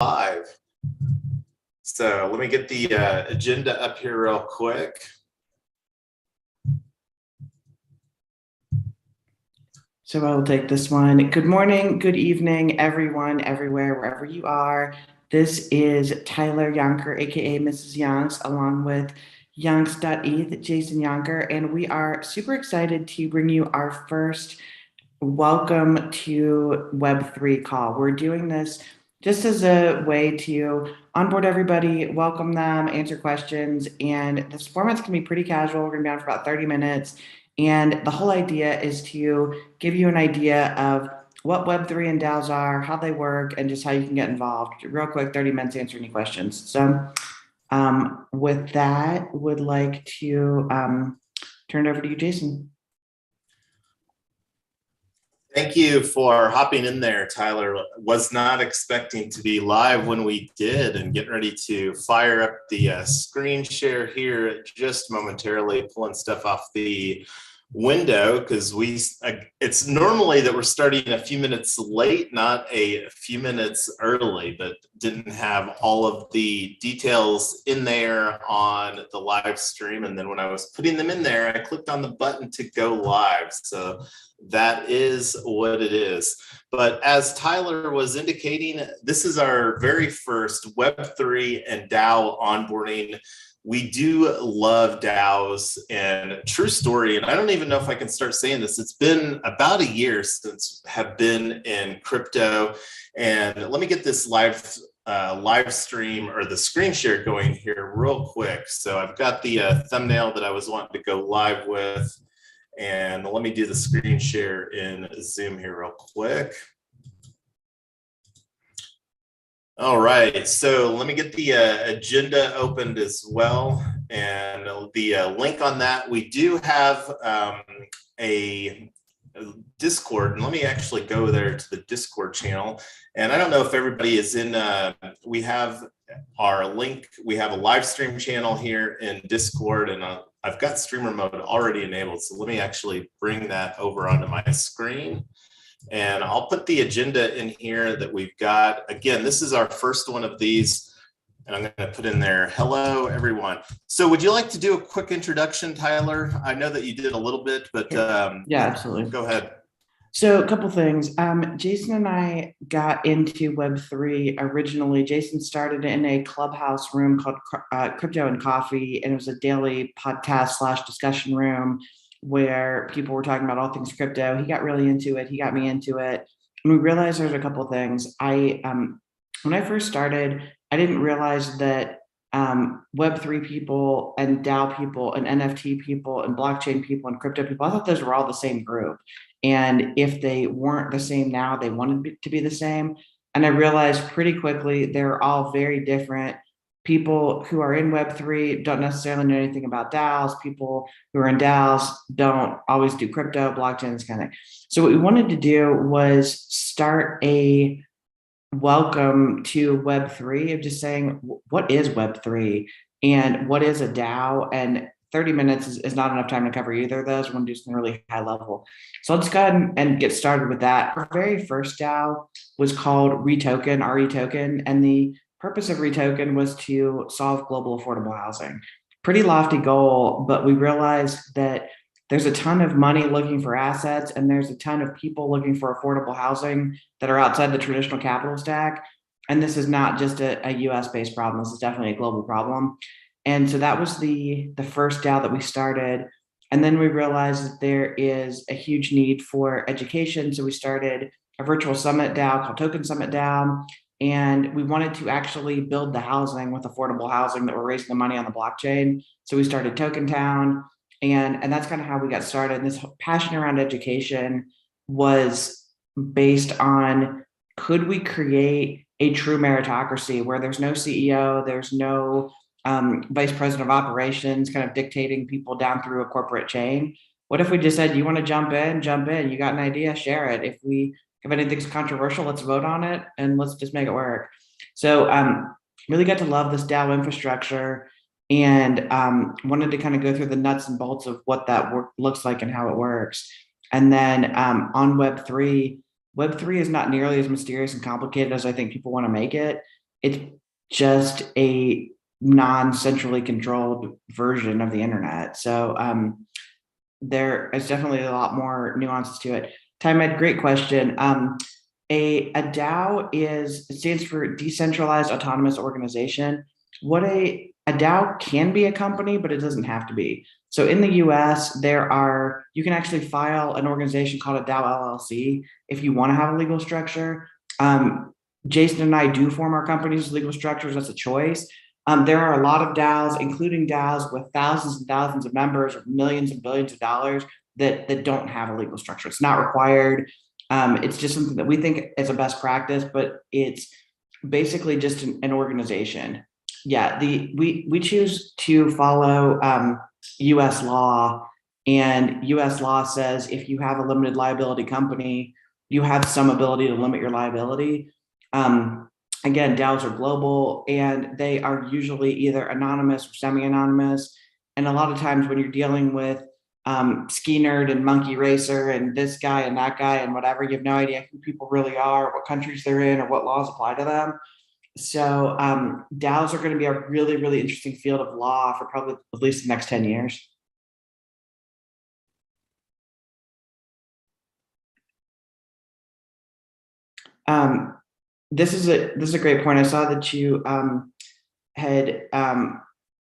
Live. So let me get the agenda up here real quick. So I will take this one. Good morning, good evening, everyone, everywhere, wherever you are. This is Tyler Yonker, aka Mrs. Yonks, along with Yonks.eth, Jason Yonker, and we are super excited to bring you our first welcome to Web3 call. We're doing this just as a way to onboard everybody, welcome them, answer questions, and this format's gonna be pretty casual. We're gonna be on for about 30 minutes. And the whole idea is to give you an idea of what Web3 and DAOs are, how they work, and just how you can get involved. Real quick, 30 minutes to answer any questions. So with that, would like to turn it over to you, Jason. Thank you for hopping in there, Tyler. Was not expecting to be live when we did, and getting ready to fire up the screen share here just momentarily, pulling stuff off the window because it's normally that we're starting a few minutes late, not a few minutes early, but didn't have all of the details in there on the live stream. And then when I was putting them in there, I clicked on the button to go live. So that is what it is. But as Tyler was indicating, this is our very first Web3 and DAO onboarding. We do love DAOs, and true story, and I don't even know if I can start saying this, it's been about a year since have been in crypto. And let me get this live stream or the screen share going here real quick. So I've got the thumbnail that I was wanting to go live with, and let me do the screen share in Zoom here real quick. All right, so let me get the agenda opened as well, and the link on that. We do have a Discord, and let me actually go there to the Discord channel. And I don't know if everybody is in, we have our link, we have a live stream channel here in Discord, and I've got streamer mode already enabled. So let me actually bring that over onto my screen. And I'll put the agenda in here that we've got. Again, this is our first one of these. And I'm going to put in there, hello, everyone. So would you like to do a quick introduction, Tyler? I know that you did a little bit, but yeah, absolutely. Go ahead. So a couple things. Jason and I got into Web3 originally. Jason started in a clubhouse room called Crypto and Coffee, and it was a daily podcast / discussion room where people were talking about all things crypto. He got really into it. He got me into it. And we realized there's a couple of things. When I first started, I didn't realize that Web3 people and DAO people and NFT people and blockchain people and crypto people, I thought those were all the same group. And if they weren't the same now, they wanted to be the same. And I realized pretty quickly they're all very different. People who are in Web3 don't necessarily know anything about DAOs. People who are in DAOs don't always do crypto, blockchain, this kind of thing. So what we wanted to do was start a welcome to Web3 of just saying, what is Web3 and what is a DAO? And 30 minutes is not enough time to cover either of those. We're going to do something really high level. So I'll just go ahead and get started with that. Our very first DAO was called REtoken, and the purpose of REtoken was to solve global affordable housing. Pretty lofty goal, but we realized that there's a ton of money looking for assets, and there's a ton of people looking for affordable housing that are outside the traditional capital stack. And this is not just a US-based problem. This is definitely a global problem. And so that was the first DAO that we started. And then we realized that there is a huge need for education. So we started a virtual summit DAO called Token Summit DAO. And we wanted to actually build the housing with affordable housing that we're raising the money on the blockchain. So we started Token Town. And that's kind of how we got started. And this passion around education was based on, could we create a true meritocracy where there's no CEO, there's no vice president of operations kind of dictating people down through a corporate chain? What if we just said, you want to jump in, you got an idea, share it. If anything's controversial, let's vote on it and let's just make it work. So really got to love this DAO infrastructure, and wanted to kind of go through the nuts and bolts of what that looks like and how it works. And then on Web3 is not nearly as mysterious and complicated as I think people want to make it. it's just a non-centrally controlled version of the internet. So there is definitely a lot more nuances to it. Time-Ed, great question. A DAO stands for Decentralized Autonomous Organization. What a DAO can be a company, but it doesn't have to be. So in the US, you can actually file an organization called a DAO LLC if you want to have a legal structure. Jason and I do form our company's legal structures. That's a choice. There are a lot of DAOs, including DAOs with thousands and thousands of members or millions and billions of dollars that don't have a legal structure. It's not required. It's just something that we think is a best practice, but it's basically just an organization. Yeah, we choose to follow US law, and US law says if you have a limited liability company, you have some ability to limit your liability. Again, DAOs are global, and they are usually either anonymous or semi-anonymous. And a lot of times when you're dealing with Ski Nerd and Monkey Racer and this guy and that guy and whatever, you have no idea who people really are, what countries they're in, or what laws apply to them. So DAOs are going to be a really, really interesting field of law for probably at least the next 10 years. This is a great point. I saw that you had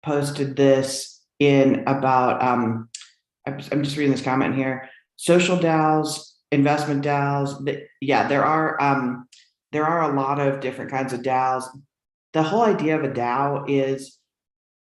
posted this in about I'm just reading this comment here. Social DAOs, investment DAOs. Yeah, there are a lot of different kinds of DAOs. The whole idea of a DAO is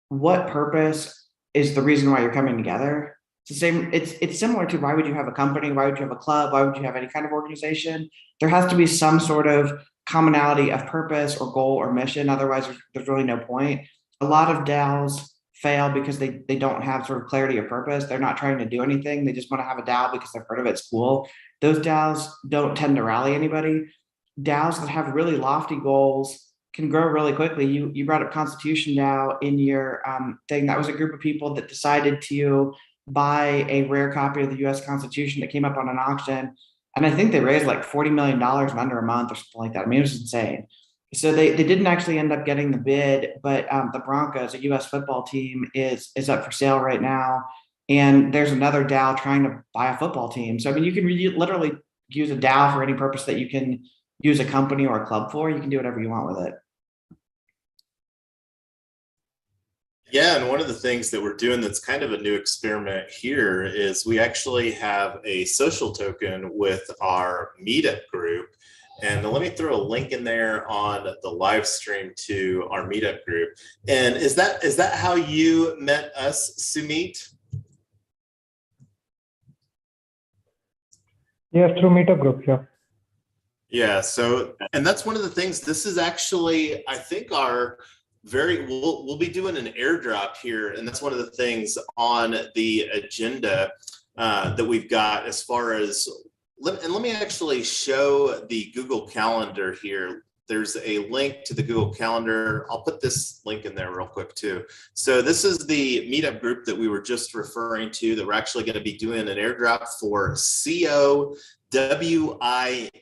what purpose is the reason why you're coming together. It's the same. It's similar to why would you have a company? Why would you have a club? Why would you have any kind of organization? There has to be some sort of commonality of purpose or goal or mission. Otherwise, there's really no point. A lot of DAOs fail because they don't have sort of clarity of purpose. They're not trying to do anything. They just want to have a DAO because they've heard of it's cool. Those DAOs don't tend to rally anybody. DAOs that have really lofty goals can grow really quickly. You brought up Constitution DAO in your thing. That was a group of people that decided to buy a rare copy of the US Constitution that came up on an auction. And I think they raised like $40 million in under a month or something like that. I mean, it was insane. So they didn't actually end up getting the bid, but the Broncos, a US football team, is up for sale right now. And there's another DAO trying to buy a football team. So I mean, you can literally use a DAO for any purpose that you can use a company or a club for. You can do whatever you want with it. Yeah, and one of the things that we're doing that's kind of a new experiment here is we actually have a social token with our meetup group. And let me throw a link in there on the live stream to our meetup group. And is that how you met us, Sumit? Yes, through meetup group, yeah. Yeah, so, and that's one of the things, this is actually, I think we'll be doing an airdrop here, and that's one of the things on the agenda that we've got as far as, and let me actually show the Google Calendar here. There's a link to the Google Calendar. I'll put this link in there real quick too. So this is the meetup group that we were just referring to, that we're actually going to be doing an airdrop for COWIN.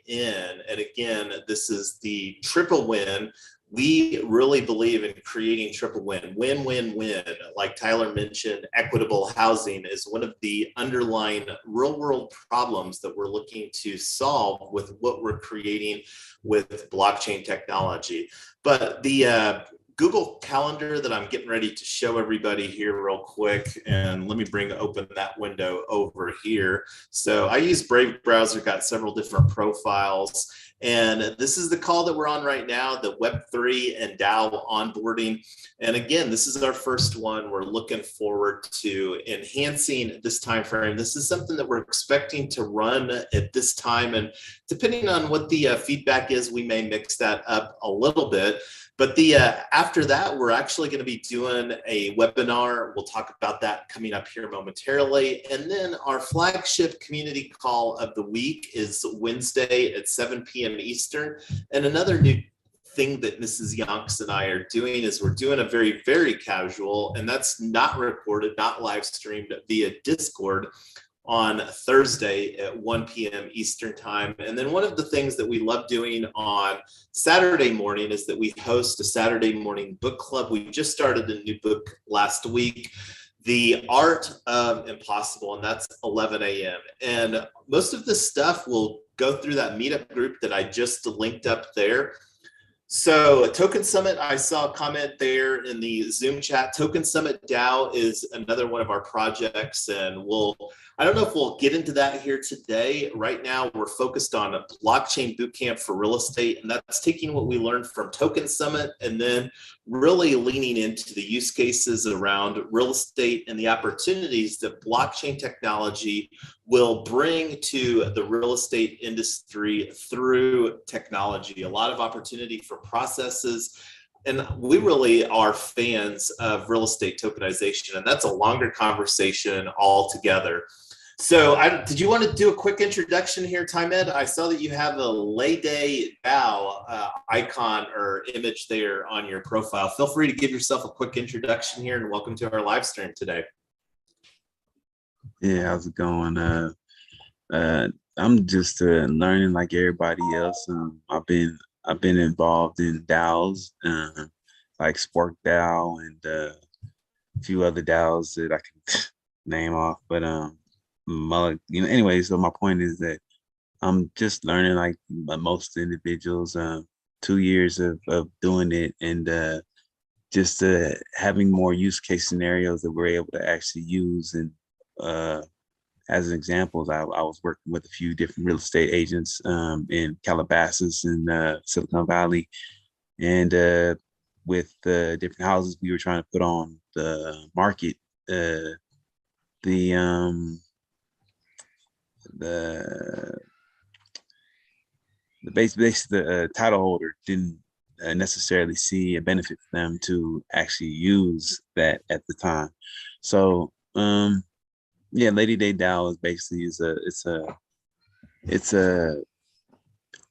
And again, this is the triple win. We really believe in creating triple win, win-win-win. Like Tyler mentioned, equitable housing is one of the underlying real world problems that we're looking to solve with what we're creating with blockchain technology. But the Google Calendar that I'm getting ready to show everybody here real quick, and let me open that window over here. So I use Brave Browser, got several different profiles. And this is the call that we're on right now, the Web3 and DAO onboarding. And again, this is our first one. We're looking forward to enhancing this time frame. This is something that we're expecting to run at this time. And depending on what the feedback is, we may mix that up a little bit. But after that, we're actually going to be doing a webinar. We'll talk about that coming up here momentarily. And then our flagship community call of the week is Wednesday at 7 p.m. Eastern. And another new thing that Mrs. Yonks and I are doing is we're doing a very, very casual, and that's not recorded, not live streamed, via Discord, on Thursday at 1 p.m. Eastern time. And then one of the things that we love doing on Saturday morning is that we host a Saturday morning book club. We just started a new book last week, The Art of Impossible, and that's 11 a.m. And most of this stuff will go through that meetup group that I just linked up there. So Token Summit, I saw a comment there in the Zoom chat. Token Summit DAO is another one of our projects, and I don't know if we'll get into that here today. Right now, we're focused on a Blockchain Bootcamp for real estate, and that's taking what we learned from Token Summit and then really leaning into the use cases around real estate and the opportunities that blockchain technology will bring to the real estate industry through technology. A lot of opportunity for processes. And we really are fans of real estate tokenization, and that's a longer conversation altogether. So did you want to do a quick introduction here, Tymed? I saw that you have a Lay Day DAO icon or image there on your profile. Feel free to give yourself a quick introduction here, and welcome to our live stream today. Yeah, how's it going? I'm just learning like everybody else. I've been involved in DAOs, like Spork DAO and a few other DAOs that I can name off. But anyway, so my point is that I'm just learning like most individuals, 2 years of doing it, and just having more use case scenarios that we're able to actually use. And as an example, I was working with a few different real estate agents in Calabasas and Silicon Valley, and with different houses we were trying to put on the market. The title holder didn't necessarily see a benefit for them to actually use that at the time. So yeah, Lady Day DAO is basically it's a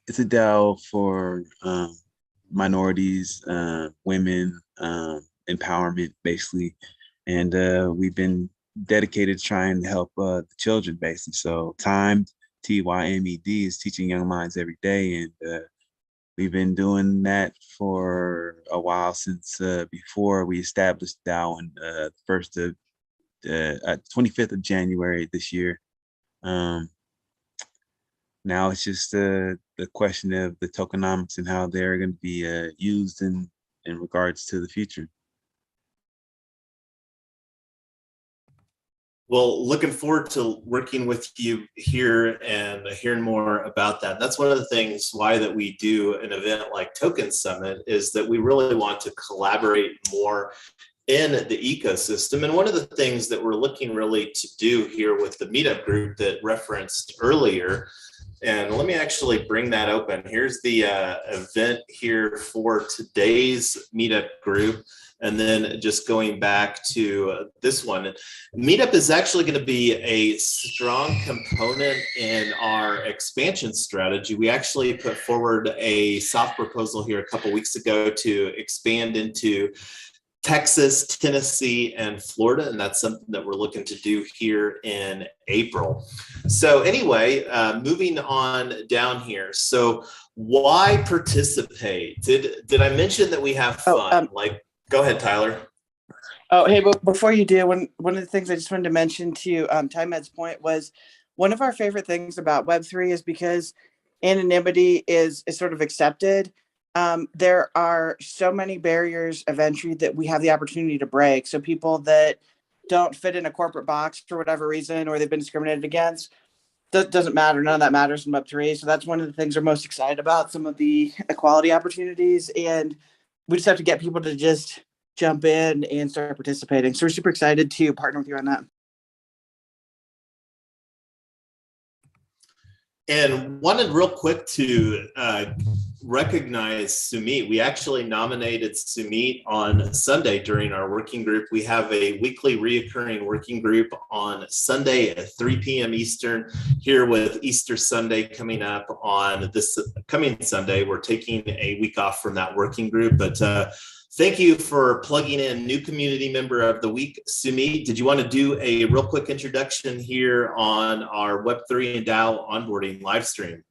DAO for minorities, women, empowerment basically, and we've been dedicated to trying to help the children basically. So Timed, TYMED, is teaching young minds every day, and we've been doing that for a while, since before we established DAO on the 25th of January this year. Now it's just the question of the tokenomics and how they're going to be used in regards to the future. Well, looking forward to working with you here and hearing more about that. That's one of the things why that we do an event like Token Summit, is that we really want to collaborate more in the ecosystem. And one of the things that we're looking really to do here with the meetup group that referenced earlier, and let me actually bring that open. Here's the event here for today's meetup group. And then just going back to this one, Meetup is actually going to be a strong component in our expansion strategy. We actually put forward a soft proposal here a couple weeks ago to expand into Texas, Tennessee, and Florida, and that's something that we're looking to do here in April. So anyway, moving on down here. So why participate? Did I mention that we have fun? Go ahead, Tyler. Oh, hey, but before you do, one of the things I just wanted to mention to Tymed's point was, one of our favorite things about Web3 is because anonymity is sort of accepted. There are so many barriers of entry that we have the opportunity to break. So people that don't fit in a corporate box for whatever reason, or they've been discriminated against, doesn't matter. None of that matters in Web3. So that's one of the things we're most excited about, some of the equality opportunities. And we just have to get people to just jump in and start participating. So we're super excited to partner with you on that. And wanted real quick to recognize Sumit. We actually nominated Sumit on Sunday during our working group. We have a weekly reoccurring working group on Sunday at 3 p.m. Eastern, here with Easter Sunday coming up on this coming Sunday. We're taking a week off from that working group, but Thank you for plugging in new community member of the week, Sumi. Did you want to do a real quick introduction here on our Web3 and DAO onboarding live stream?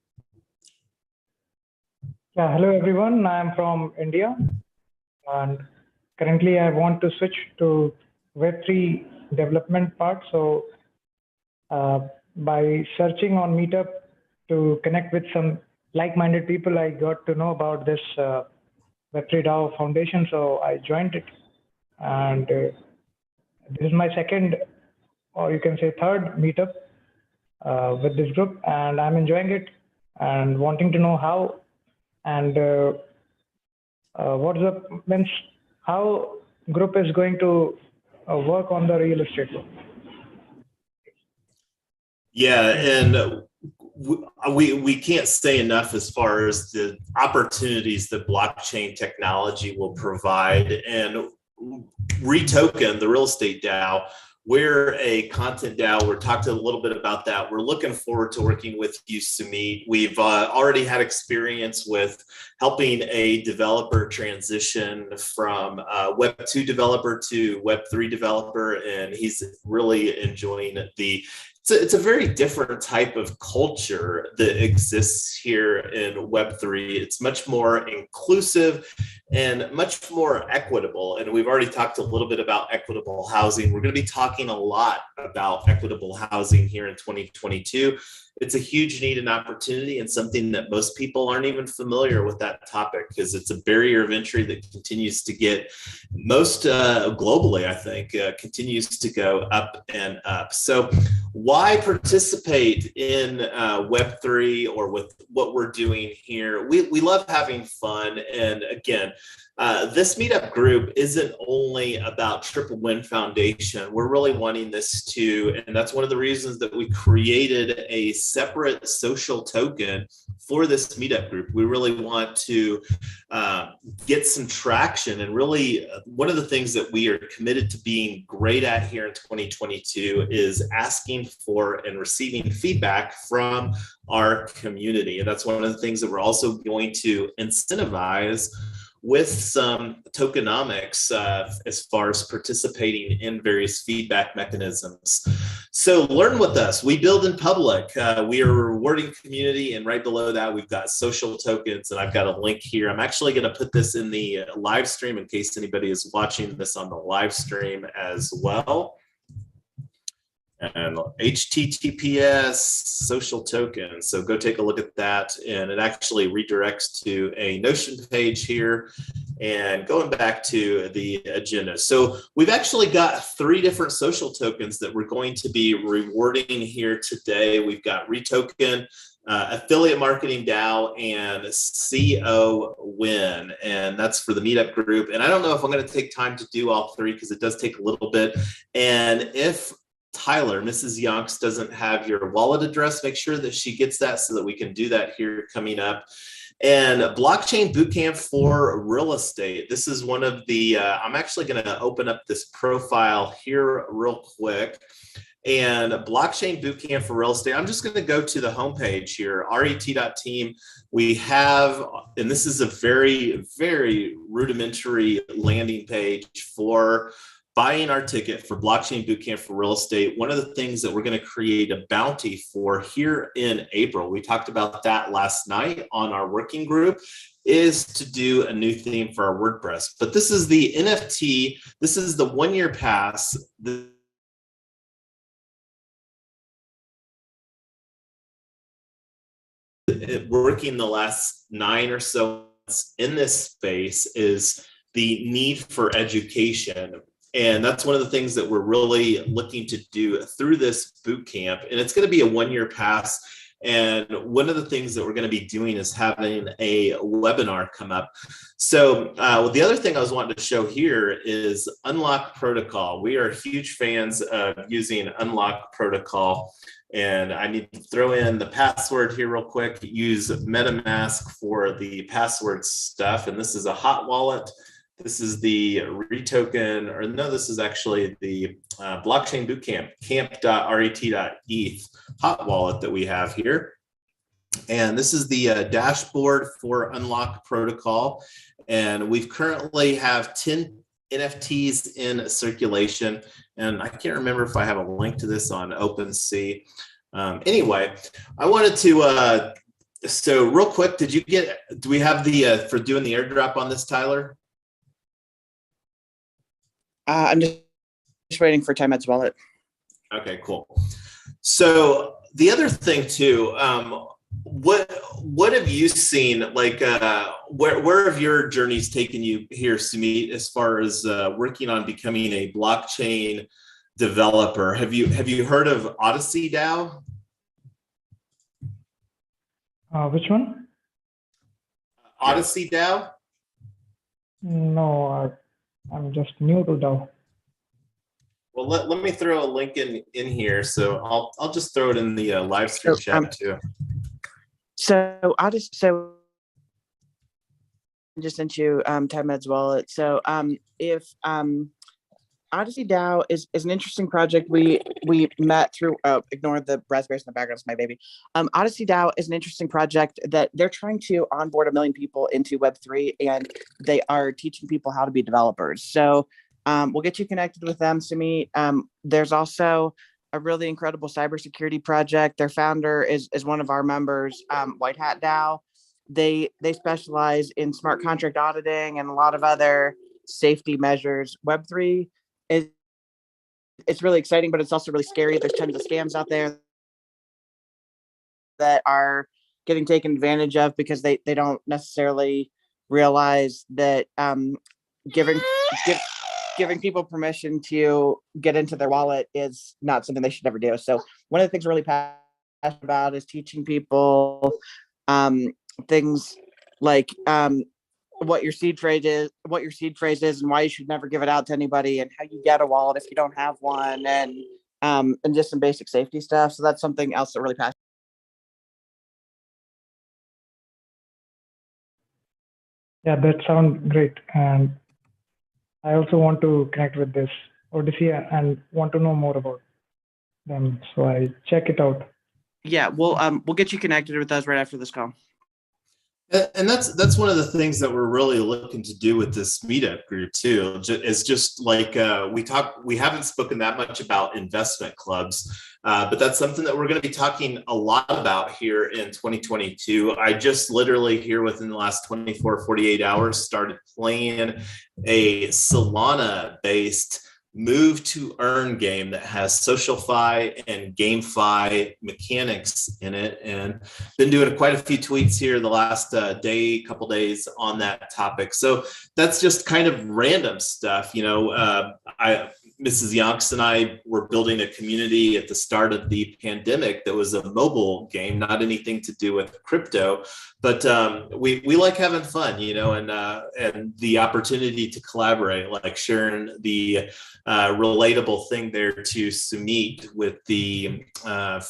Yeah, hello everyone. I'm from India, and currently I want to switch to Web3 development part. So by searching on Meetup to connect with some like-minded people, I got to know about this Web3 DAO Foundation. So I joined it, and this is my second, or you can say third meetup with this group, and I'm enjoying it and wanting to know how and what's the means how group is going to work on the real estate loan. Yeah, and we can't say enough as far as the opportunities that blockchain technology will provide. And REtoken, the real estate DAO, we're a content DAO. We're talking a little bit about that. We're looking forward to working with you, Sumit. We've already had experience with helping a developer transition from Web2 developer to Web3 developer, and he's really enjoying the it's a very different type of culture that exists here in Web3. It's much more inclusive and much more equitable. And we've already talked a little bit about equitable housing. We're going to be talking a lot about equitable housing here in 2022. It's a huge need and opportunity, and something that most people aren't even familiar with that topic, because it's a barrier of entry that continues to get most globally, I think, continues to go up and up. So why participate in Web3 or with what we're doing here? We love having fun. And again, this meetup group isn't only about Triple Win Foundation. We're really wanting this to, and that's one of the reasons that we created a separate social token for this meetup group. We really want to get some traction, and really one of the things that we are committed to being great at here in 2022 is asking for and receiving feedback from our community. And that's one of the things that we're also going to incentivize with some tokenomics as far as participating in various feedback mechanisms. So learn with us. We build in public. We are a rewarding community, and right below that, we've got social tokens, and I've got a link here. I'm actually going to put this in the live stream in case anybody is watching this on the live stream as well. And HTTPS social token. So go take a look at that, and it actually redirects to a Notion page here. And going back to the agenda. So we've actually got 3 different social tokens that we're going to be rewarding here today. We've got REtoken, Affiliate Marketing DAO, and CO Win, and that's for the meetup group. And I don't know if I'm going to take time to do all 3, because it does take a little bit. And if Tyler, Mrs. Yonks, doesn't have your wallet address, make sure that she gets that so that we can do that here coming up. And Blockchain Bootcamp for real estate. This is one of the, I'm actually going to open up this profile here real quick. And Blockchain Bootcamp for real estate, I'm just going to go to the homepage here, ret.team. We have, and this is a very, very rudimentary landing page for buying our ticket for Blockchain Bootcamp for real estate. One of the things that we're going to create a bounty for here in April, we talked about that last night on our working group, is to do a new theme for our WordPress. But this is the NFT. This is the 1-year pass. Working the last 9 or so months in this space is the need for education. And that's one of the things that we're really looking to do through this boot camp. And it's going to be a 1-year pass. And one of the things that we're going to be doing is having a webinar come up. So the other thing I was wanting to show here is Unlock Protocol. We are huge fans of using Unlock Protocol. And I need to throw in the password here real quick. Use MetaMask for the password stuff. And this is a hot wallet. This is the REtoken, or no, this is actually the Blockchain Bootcamp, camp.ret.eth hot wallet that we have here. And this is the dashboard for Unlock Protocol. And we've currently have 10 NFTs in circulation. And I can't remember if I have a link to this on OpenSea. Anyway, I wanted to, so real quick, do we have the, for doing the airdrop on this, Tyler? I'm just waiting for TimeEd's wallet. Okay, cool. So the other thing too, what have you seen? Like, where have your journeys taken you here, Sumit, as far as working on becoming a blockchain developer? Have you heard of Odyssey DAO? Which one? Odyssey DAO? No, I'm just new to DAO. Well, let me throw a link in here. So I'll just throw it in the live stream chat too. So I just sent you TimeEd's wallet. So if Odyssey DAO is an interesting project. We met through ignore the raspberries in the background, it's my baby. Odyssey DAO is an interesting project that they're trying to onboard 1 million people into Web3, and they are teaching people how to be developers. So we'll get you connected with them, Sumit. There's also a really incredible cybersecurity project. Their founder is one of our members, White Hat DAO. They specialize in smart contract auditing and a lot of other safety measures. Web3 it's really exciting, but it's also really scary. There's tons of scams out there that are getting taken advantage of because they don't necessarily realize that giving people permission to get into their wallet is not something they should ever do. So one of the things we're really passionate about is teaching people things like what your seed phrase is, and why you should never give it out to anybody, and how you get a wallet if you don't have one, and just some basic safety stuff. So that's something else that really passionate. Yeah, that sounds great. And I also want to connect with this Odyssey and want to know more about them. So I check it out. Yeah, we'll get you connected with us right after this call. And that's one of the things that we're really looking to do with this meetup group too, is just like we haven't spoken that much about investment clubs, but that's something that we're going to be talking a lot about here in 2022. I just literally here within the last 48 hours started playing a Solana based move to earn game that has SocialFi and GameFi mechanics in it, and been doing quite a few tweets here the last couple days on that topic. So that's just kind of random stuff, you know. Mrs. Yonks and I were building a community at the start of the pandemic that was a mobile game, not anything to do with crypto, but we like having fun, you know, and the opportunity to collaborate, like sharing the relatable thing there to Sumit with the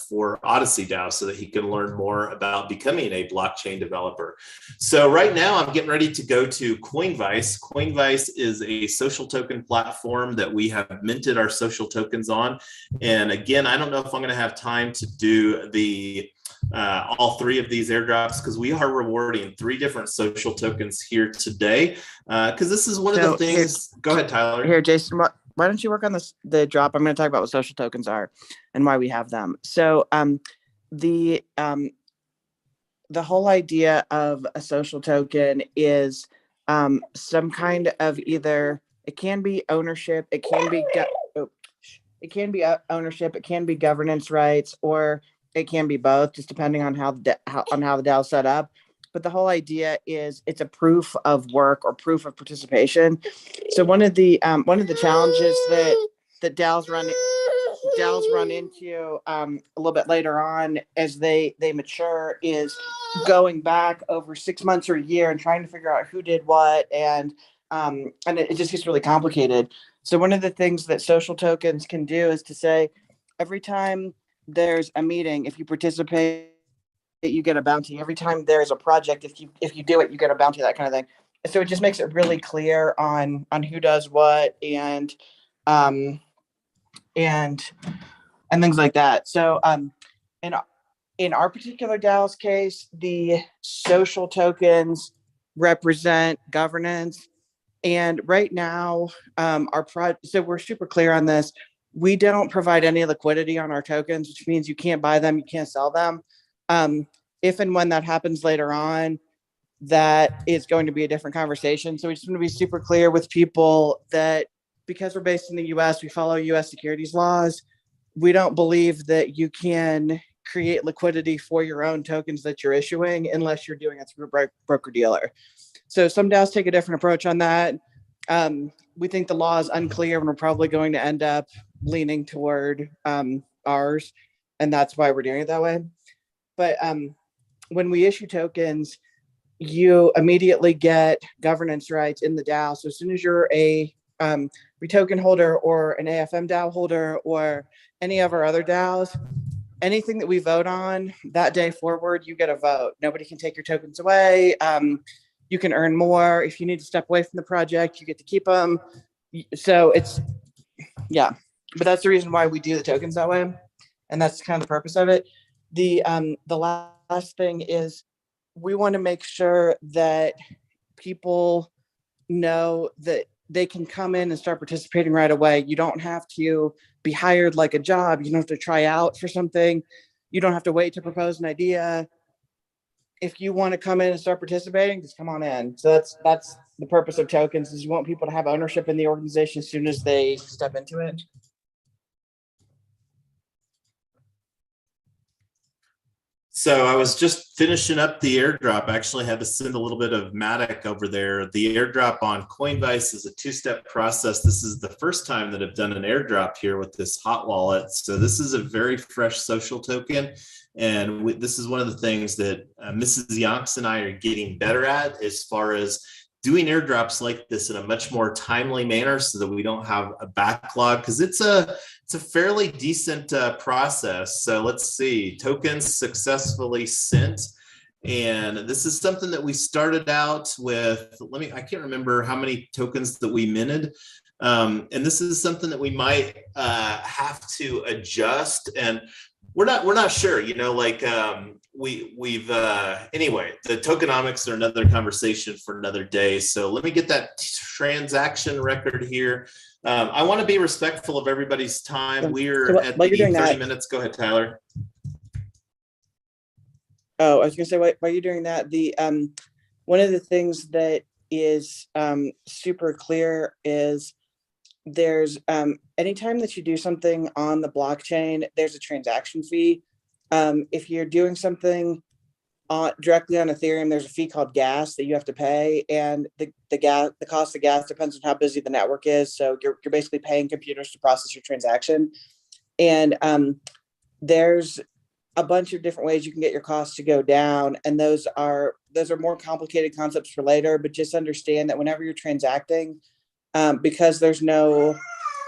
for Odyssey DAO, so that he can learn more about becoming a blockchain developer. So right now I'm getting ready to go to Coinvice. Coinvice is a social token platform that we have minted our social tokens on. And again, I don't know if I'm going to have time to do the all 3 of these airdrops, because we are rewarding 3 different social tokens here today. Because this is one of the things. Go ahead, Tyler. Here, Jason. Why don't you work on the drop? I'm going to talk about what social tokens are and why we have them. So the whole idea of a social token is some kind of either, it can be ownership, it can be ownership, it can be governance rights, or it can be both, just depending on how the DAO is set up. But the whole idea is it's a proof of work or proof of participation. So one of the challenges that DAOs run into a little bit later on as they mature is going back over 6 months or a year and trying to figure out who did what, and it just gets really complicated. So one of the things that social tokens can do is to say, every time there's a meeting, if you participate, you get a bounty. Every time there's a project, if you do it, you get a bounty, that kind of thing. So it just makes it really clear on who does what, and things like that. So and in our particular DAO's case, the social tokens represent governance. And right now, so we're super clear on this. We don't provide any liquidity on our tokens, which means you can't buy them, you can't sell them. If and when that happens later on, that is going to be a different conversation. So we just want to be super clear with people that because we're based in the US, we follow US securities laws. We don't believe that you can create liquidity for your own tokens that you're issuing unless you're doing it through a broker dealer. So some DAOs take a different approach on that. We think the law is unclear and we're probably going to end up leaning toward ours. And that's why we're doing it that way. But when we issue tokens, you immediately get governance rights in the DAO. So as soon as you're a REtoken holder or an AFM DAO holder or any of our other DAOs, anything that we vote on that day forward, you get a vote. Nobody can take your tokens away. You can earn more. If you need to step away from the project, you get to keep them. So it's, yeah, but that's the reason why we do the tokens that way. And that's kind of the purpose of it. The last thing is we want to make sure that people know that they can come in and start participating right away. You don't have to be hired like a job. You don't have to try out for something. You don't have to wait to propose an idea. If you want to come in and start participating, just come on in. So that's the purpose of tokens, is you want people to have ownership in the organization as soon as they step into it. So I was just finishing up the airdrop. I actually had to send a little bit of Matic over there. The airdrop on Coinbase is a two-step process. This is the first time that I've done an airdrop here with this hot wallet. So this is a very fresh social token. And this is one of the things that Mrs. Yonks and I are getting better at as far as doing airdrops like this in a much more timely manner so that we don't have a backlog, because it's a fairly decent process. So let's see, tokens successfully sent. And this is something that we started out with, I can't remember how many tokens that we minted. And this is something that we might have to adjust, and we're not sure, you know, like we've anyway, the tokenomics are another conversation for another day. So let me get that transaction record here. I want to be respectful of everybody's time. We're at the 30 minutes. Go ahead, Tyler. Oh, I was gonna say, while you're doing that, the one of the things that is super clear is there's anytime that you do something on the blockchain, there's a transaction fee. If you're doing something directly on Ethereum, there's a fee called gas that you have to pay, and the cost of gas depends on how busy the network is. So you're basically paying computers to process your transaction, and there's a bunch of different ways you can get your costs to go down, and those are more complicated concepts for later. But just understand that whenever you're transacting, because there's no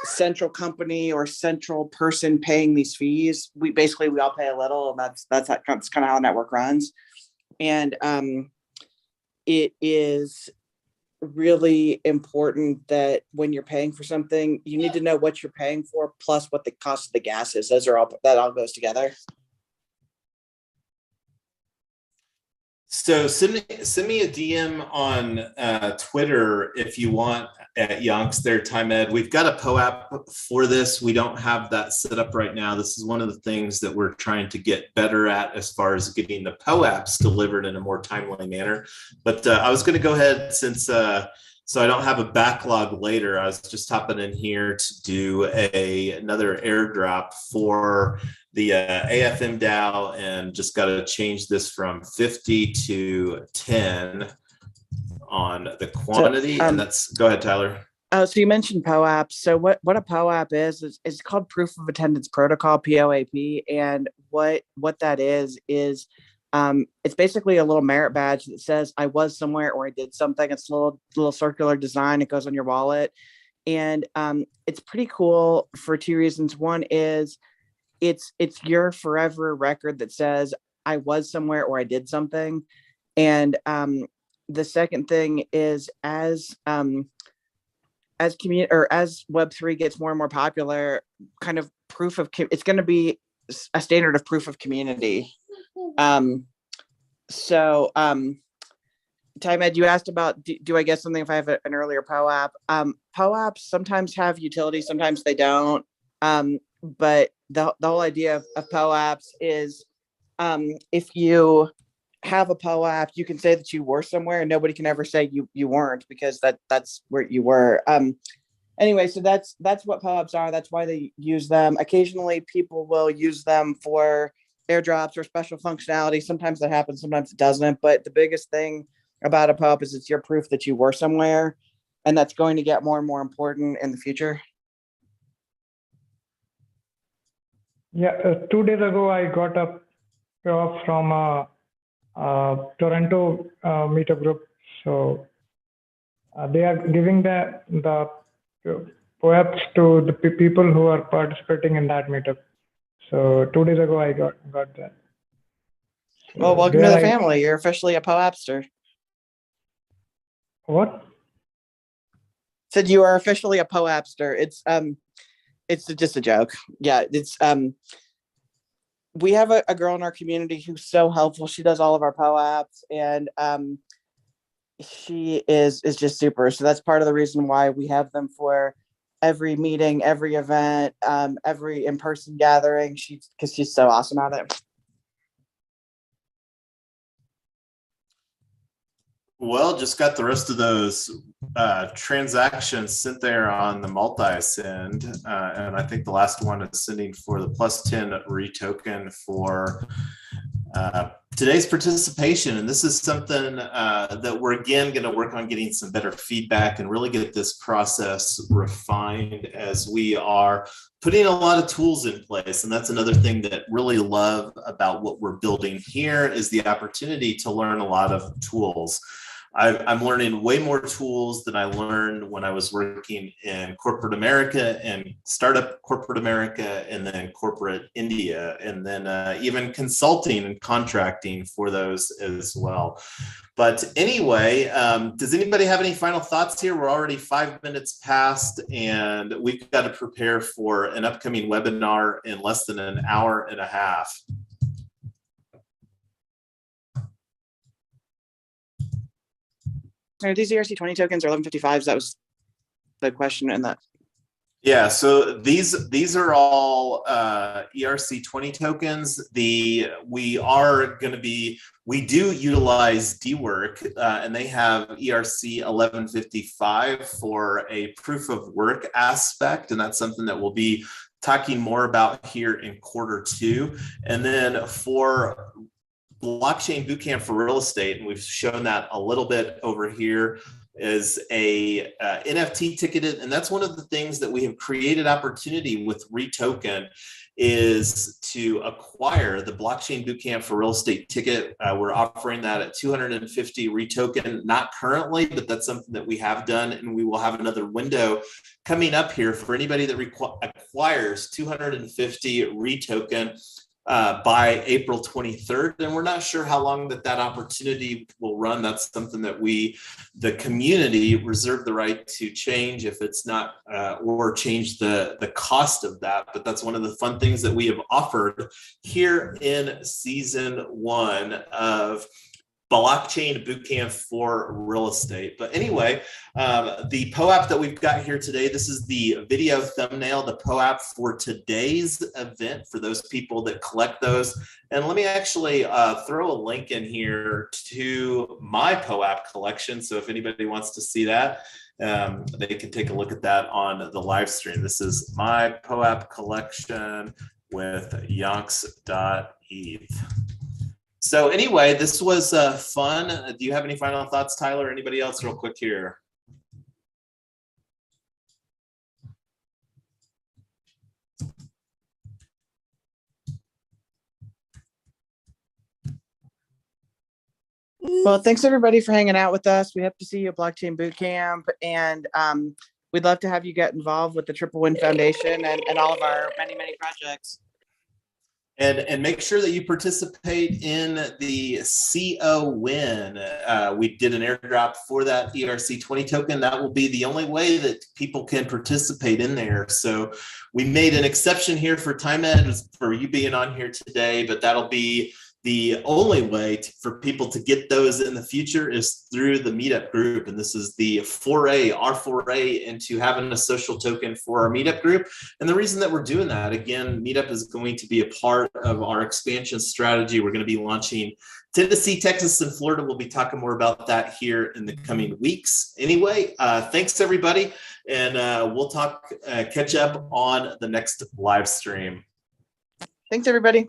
central company or central person paying these fees, we all pay a little, and that's kind of how the network runs. And it is really important that when you're paying for something, you need to know what you're paying for plus what the cost of the gas is. That all goes together. So send me a DM on Twitter if you want, at Yonks there, Time Ed. We've got a POAP for this. We don't have that set up right now. This is one of the things that we're trying to get better at as far as getting the POAPs delivered in a more timely manner. But I was going to go ahead, since so I don't have a backlog later, I was just hopping in here to do another airdrop for the AFM DAO, and just got to change this from 50 to 10 on the quantity. So, and that's, go ahead, Tyler. Oh, so you mentioned POAP. So what a POAP is it's called Proof of Attendance Protocol, POAP. And what that is it's basically a little merit badge that says I was somewhere or I did something. It's a little circular design. It goes on your wallet. And it's pretty cool for two reasons. One is it's your forever record that says I was somewhere or I did something. And the second thing is as Web3 gets more and more popular, kind of it's going to be a standard of proof of community. TimeEd, you asked about, do I get something if I have an earlier POAP? POAPs sometimes have utility, sometimes they don't. But the whole idea of POAPs is if you have a POAP, you can say that you were somewhere and nobody can ever say you weren't, because that's where you were. Anyway, so that's what POAPs are. That's why they use them. Occasionally people will use them for airdrops or special functionality. Sometimes that happens, sometimes it doesn't. But the biggest thing about a POAP is it's your proof that you were somewhere, and that's going to get more and more important in the future. Yeah, 2 days ago, I got a POAP from a Toronto meetup group. So they are giving the POAPs to the people who are participating in that meetup. So 2 days ago, I got that. So well, welcome to the family. You're officially a POAPster. What? Said you are officially a POAPster. It's just a joke. Yeah, it's we have a girl in our community who's so helpful. She does all of our POAPs, and she is just super. So that's part of the reason why we have them for every meeting, every event, every in-person gathering. Because she's so awesome at it. Well, just got the rest of those transactions sent there on the multi-send. And I think the last one is sending for the +10 REtoken for today's participation. And this is something that we're again going to work on getting some better feedback and really get this process refined as we are putting a lot of tools in place. And that's another thing that really love about what we're building here is the opportunity to learn a lot of tools. I'm learning way more tools than I learned when I was working in corporate America and startup corporate America, and then corporate India, and then even consulting and contracting for those as well. But anyway, does anybody have any final thoughts here? We're already 5 minutes past, and we've got to prepare for an upcoming webinar in less than an hour and a half. Are these ERC20 tokens or 1155s? That was the question in that. Yeah, so these are all ERC20 tokens. We do utilize DWork, and they have ERC 1155 for a proof of work aspect, and that's something that we'll be talking more about here in Q2. And then for Blockchain Bootcamp for real estate, and we've shown that a little bit over here, is a NFT ticketed, and that's one of the things that we have created opportunity with REtoken is to acquire the Blockchain Bootcamp for real estate ticket. We're offering that at 250 REtoken, not currently, but that's something that we have done, and we will have another window coming up here for anybody that acquires 250 REtoken by April 23rd. And we're not sure how long that opportunity will run. That's something that the community, reserve the right to change if it's not, or change the cost of that. But that's one of the fun things that we have offered here in season 1 of Blockchain Bootcamp for real estate. But anyway, the POAP that we've got here today, this is the video thumbnail, the POAP for today's event for those people that collect those. And let me actually throw a link in here to my POAP collection. So if anybody wants to see that, they can take a look at that on the live stream. This is my POAP collection with yonks.eth. So anyway, this was fun. Do you have any final thoughts, Tyler? Anybody else real quick here? Well, thanks everybody for hanging out with us. We hope to see you at Blockchain Bootcamp, and we'd love to have you get involved with the Triple Win Foundation and all of our many, many projects. And make sure that you participate in the CO win. We did an airdrop for that ERC20 token. That will be the only way that people can participate in there. So we made an exception here for TimeEd for you being on here today, but that'll be The only way for people to get those in the future is through the meetup group. And this is the our foray into having a social token for our meetup group. And the reason that we're doing that, again, meetup is going to be a part of our expansion strategy. We're going to be launching Tennessee, Texas, and Florida. We'll be talking more about that here in the coming weeks. Anyway, thanks everybody. And we'll catch up on the next live stream. Thanks, everybody.